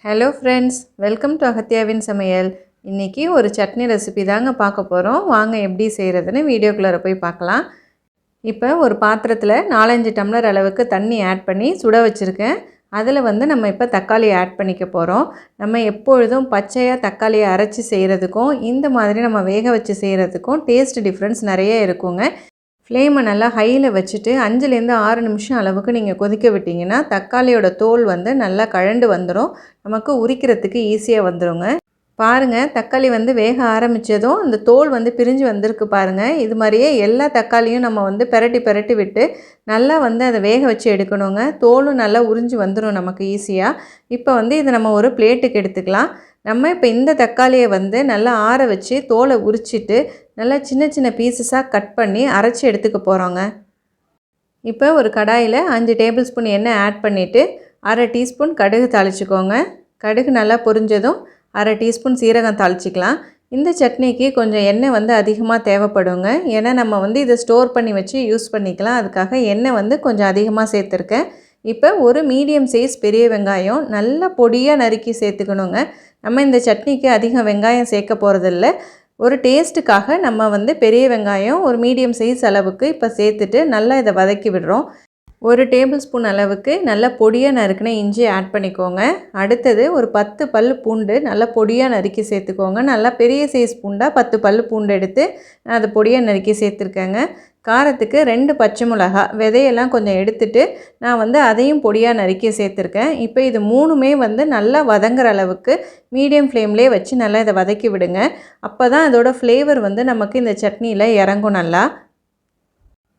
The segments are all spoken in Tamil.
ஹலோ ஃப்ரெண்ட்ஸ், வெல்கம் டு அகத்தியாவின் சமையல். இன்றைக்கி ஒரு சட்னி ரெசிபி தாங்க பார்க்க போகிறோம். வாங்க எப்படி செய்கிறதுன்னு வீடியோக்குள்ளே போய் பார்க்கலாம். இப்போ ஒரு பாத்திரத்தில் 4-5 டம்ளர் அளவுக்கு தண்ணி ஆட் பண்ணி சுட வச்சுருக்கேன். அதில் நம்ம இப்போ தக்காளி ஆட் பண்ணிக்க போகிறோம். நம்ம எப்பொழுதும் பச்சையாக தக்காளியை அரைச்சி செய்கிறதுக்கும் இந்த மாதிரி நம்ம வேக வச்சு செய்கிறதுக்கும் டேஸ்ட் டிஃப்ரென்ஸ் நிறைய இருக்குங்க. ஃப்ளேமை நல்லா ஹையில் வச்சுட்டு 5லேருந்து 6 நிமிஷம் அளவுக்கு நீங்கள் கொதிக்க விட்டிங்கன்னா தக்காளியோட தோல் நல்லா கழண்டு வந்துடும். நமக்கு உரிக்கிறதுக்கு ஈஸியாக வந்துடுங்க. பாருங்கள், தக்காளி வேக ஆரம்பித்ததும் அந்த தோல் பிரிஞ்சு வந்திருக்கு பாருங்கள். இது மாதிரியே எல்லா தக்காளியும் நம்ம பெரட்டி விட்டு நல்லா அதை வேக வச்சு எடுக்கணுங்க. தோலும் நல்லா உறிஞ்சி வந்துடும் நமக்கு ஈஸியாக. இப்போ இதை நம்ம ஒரு பிளேட்டுக்கு எடுத்துக்கலாம். நம்ம இப்போ இந்த தக்காளியை நல்லா ஆற வச்சு தோலை உரிச்சிட்டு நல்லா சின்ன சின்ன பீசஸாக கட் பண்ணி அரைச்சி எடுத்துக்க போகிறோங்க. இப்போ ஒரு கடாயில் 5 டேபிள் ஸ்பூன் எண்ணெய் ஆட் பண்ணிவிட்டு 1/2 டீஸ்பூன் கடுகு தாளிச்சிக்கோங்க. கடுகு நல்லா பொரிஞ்சதும் 1/2 டீஸ்பூன் சீரகம் தாளிச்சிக்கலாம். இந்த சட்னிக்கு கொஞ்சம் எண்ணெய் அதிகமாக தேவைப்படுங்க. ஏன்னா நம்ம இதை ஸ்டோர் பண்ணி வச்சு யூஸ் பண்ணிக்கலாம். அதுக்காக எண்ணெய் கொஞ்சம் அதிகமாக சேர்த்துருக்கேன். இப்போ ஒரு மீடியம் சைஸ் பெரிய வெங்காயம் நல்லா பொடியாக நறுக்கி சேர்த்துக்கணுங்க. நம்ம இந்த சட்னிக்கு அதிகம் வெங்காயம் சேர்க்க போகிறதில்ல. ஒரு டேஸ்ட்டுக்காக நம்ம பெரிய வெங்காயம் ஒரு மீடியம் சைஸ் அளவுக்கு இப்போ சேர்த்துட்டு நல்லா இதை வதக்கி விடுறோம். 1 டேபிள் ஸ்பூன் அளவுக்கு நல்லா பொடியாக நறுக்கின இஞ்சி ஆட் பண்ணிக்கோங்க. அடுத்தது ஒரு 10 பல் பூண்டு நல்லா பொடியாக நறுக்கி சேர்த்துக்கோங்க. நல்லா பெரிய சைஸ் பூண்டாக 10 பல் பூண்டு எடுத்து நான் அதை பொடியாக நறுக்கி சேர்த்துருக்கேங்க. காரத்துக்கு 2 பச்சை மிளகா விதையெல்லாம் கொஞ்சம் எடுத்துட்டு நான் அதையும் பொடியாக நறுக்கி சேர்த்துருக்கேன். இப்போ இது மூணுமே நல்லா வதங்குற அளவுக்கு மீடியம் ஃப்ளேம்லேயே வச்சு நல்லா இதை வதக்கி விடுங்க. அப்போ தான் அதோட ஃப்ளேவர் நமக்கு இந்த சட்னியில் இறங்கும்.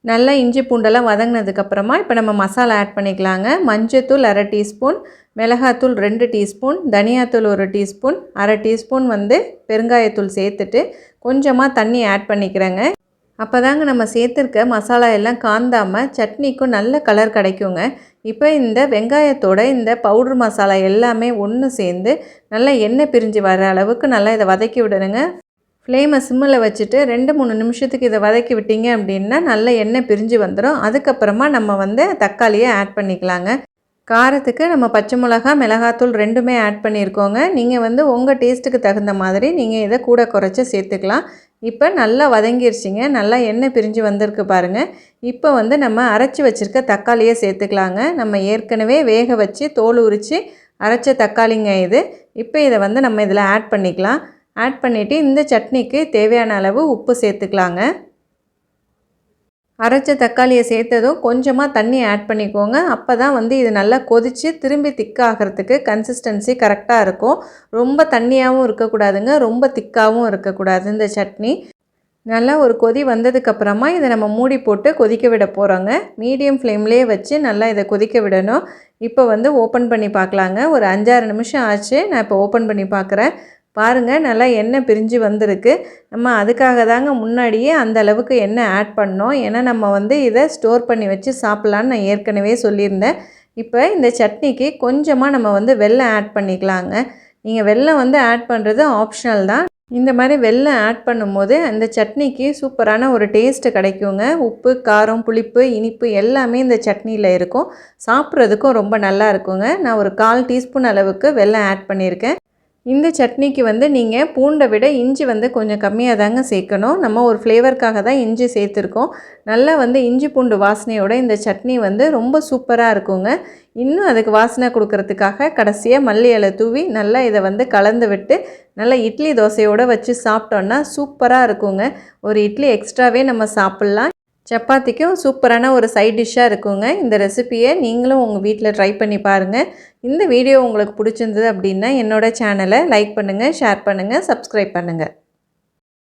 நல்லா இஞ்சி பூண்டெல்லாம் வதங்கினதுக்கப்புறமா இப்போ நம்ம மசாலா ஆட் பண்ணிக்கலாங்க. மஞ்சத்தூள் 1/2 டீஸ்பூன், மிளகாத்தூள் 2 டீஸ்பூன், தனியாத்தூள் 1 டீஸ்பூன், 1/2 டீஸ்பூன் பெருங்காயத்தூள் சேர்த்துட்டு கொஞ்சமாக தண்ணி ஆட் பண்ணிக்கிறேங்க. அப்போ தாங்க நம்ம சேர்த்துருக்க மசாலா எல்லாம் காந்தாமல் சட்னிக்கும் நல்ல கலர் கிடைக்குங்க. இப்போ இந்த வெங்காயத்தோட இந்த பவுட்ரு மசாலா எல்லாமே ஒன்று சேர்ந்து நல்லா எண்ணெய் பிரிஞ்சு வர அளவுக்கு நல்லா இதை வதக்கி விடணுங்க. ஃப்ளேமை சிம்மில் வச்சுட்டு 2-3 நிமிஷத்துக்கு இதை வதக்கி விட்டிங்க அப்படின்னா நல்ல எண்ணெய் பிரிஞ்சு வந்துடும். அதுக்கப்புறமா நம்ம தக்காளியை ஆட் பண்ணிக்கலாங்க. காரத்துக்கு நம்ம பச்சை மிளகா, மிளகாத்தூள் 2மே ஆட் பண்ணியிருக்கோங்க. நீங்கள் உங்கள் டேஸ்ட்டுக்கு தகுந்த மாதிரி நீங்கள் இதை கூட குறைச்சி சேர்த்துக்கலாம். இப்போ நல்லா வதங்கிருச்சிங்க. நல்லா எண்ணெய் பிரிஞ்சு வந்திருக்கு பாருங்கள். இப்போ நம்ம அரைச்சி வச்சுருக்க தக்காளியை சேர்த்துக்கலாங்க. நம்ம ஏற்கனவே வேக வச்சு தோல் உரித்து அரைச்ச தக்காளிங்க இது. இப்போ இதை நம்ம இதில் ஆட் பண்ணிக்கலாம். ஆட் பண்ணிவிட்டு இந்த சட்னிக்கு தேவையான அளவு உப்பு சேர்த்துக்கலாங்க. அரைச்ச தக்காளியை சேர்த்ததும் கொஞ்சமாக தண்ணி ஆட் பண்ணிக்கோங்க. அப்போ தான் இது நல்லா கொதித்து திரும்பி திக்காகிறதுக்கு கன்சிஸ்டன்சி கரெக்டாக இருக்கும். ரொம்ப தண்ணியாகவும் இருக்கக்கூடாதுங்க, ரொம்ப திக்காகவும் இருக்கக்கூடாது. இந்த சட்னி நல்லா ஒரு கொதி வந்ததுக்கப்புறமா இதை நம்ம மூடி போட்டு கொதிக்க விட போகிறோங்க. மீடியம் ஃப்ளேம்லேயே வச்சு நல்லா இதை கொதிக்க விடணும். இப்போ ஓப்பன் பண்ணி பார்க்கலாங்க. ஒரு 5-6 நிமிஷம் ஆச்சு. நான் இப்போ ஓப்பன் பண்ணி பார்க்குறேன். பாருங்கள், நல்லா எண்ணெய் பிரிஞ்சு வந்திருக்கு. நம்ம அதுக்காக தாங்க முன்னாடியே அந்த அளவுக்கு எண்ணெய் ஆட் பண்ணோம். ஏன்னா நம்ம இதை ஸ்டோர் பண்ணி வச்சு சாப்பிட்லான்னு நான் ஏற்கனவே சொல்லியிருந்தேன். இப்போ இந்த சட்னிக்கு கொஞ்சமாக நம்ம வெல்லம் ஆட் பண்ணிக்கலாங்க. நீங்கள் வெல்லம் ஆட் பண்ணுறது ஆப்ஷனல் தான். இந்த மாதிரி வெல்லம் ஆட் பண்ணும்போது அந்த சட்னிக்கு சூப்பரான ஒரு டேஸ்ட்டு கிடைக்குங்க. உப்பு, காரம், புளிப்பு, இனிப்பு எல்லாமே இந்த சட்னியில் இருக்கும். சாப்பிட்றதுக்கும் ரொம்ப நல்லா இருக்குங்க. நான் ஒரு 1/4 டீஸ்பூன் அளவுக்கு வெல்லம் ஆட் பண்ணியிருக்கேன். இந்த சட்னிக்கு நீங்கள் பூண்டை விட இஞ்சி கொஞ்சம் கம்மியாக தாங்க சேர்க்கணும். நம்ம ஒரு ஃப்ளேவருக்காக தான் இஞ்சி சேர்த்துருக்கோம். நல்லா இஞ்சி பூண்டு வாசனையோட இந்த சட்னி ரொம்ப சூப்பராக இருக்குங்க. இன்னும் அதுக்கு வாசனை கொடுக்கறதுக்காக கடைசியாக மல்லி இலை தூவி நல்லா இதை கலந்து விட்டு நல்லா இட்லி தோசையோடு வச்சு சாப்பிட்டோன்னா சூப்பராக இருக்குங்க. ஒரு இட்லி எக்ஸ்ட்ராவே நம்ம சாப்பிட்லாம். சப்பாத்திக்கும் சூப்பரான ஒரு சைட் டிஷ்ஷாக இருக்குங்க. இந்த ரெசிப்பியை நீங்களும் உங்கள் வீட்டில் ட்ரை பண்ணி பாருங்கள். இந்த வீடியோ உங்களுக்கு பிடிச்சிருந்தது அப்படின்னா என்னோடய சேனலை லைக் பண்ணுங்கள், ஷேர் பண்ணுங்கள், சப்ஸ்கிரைப் பண்ணுங்கள்.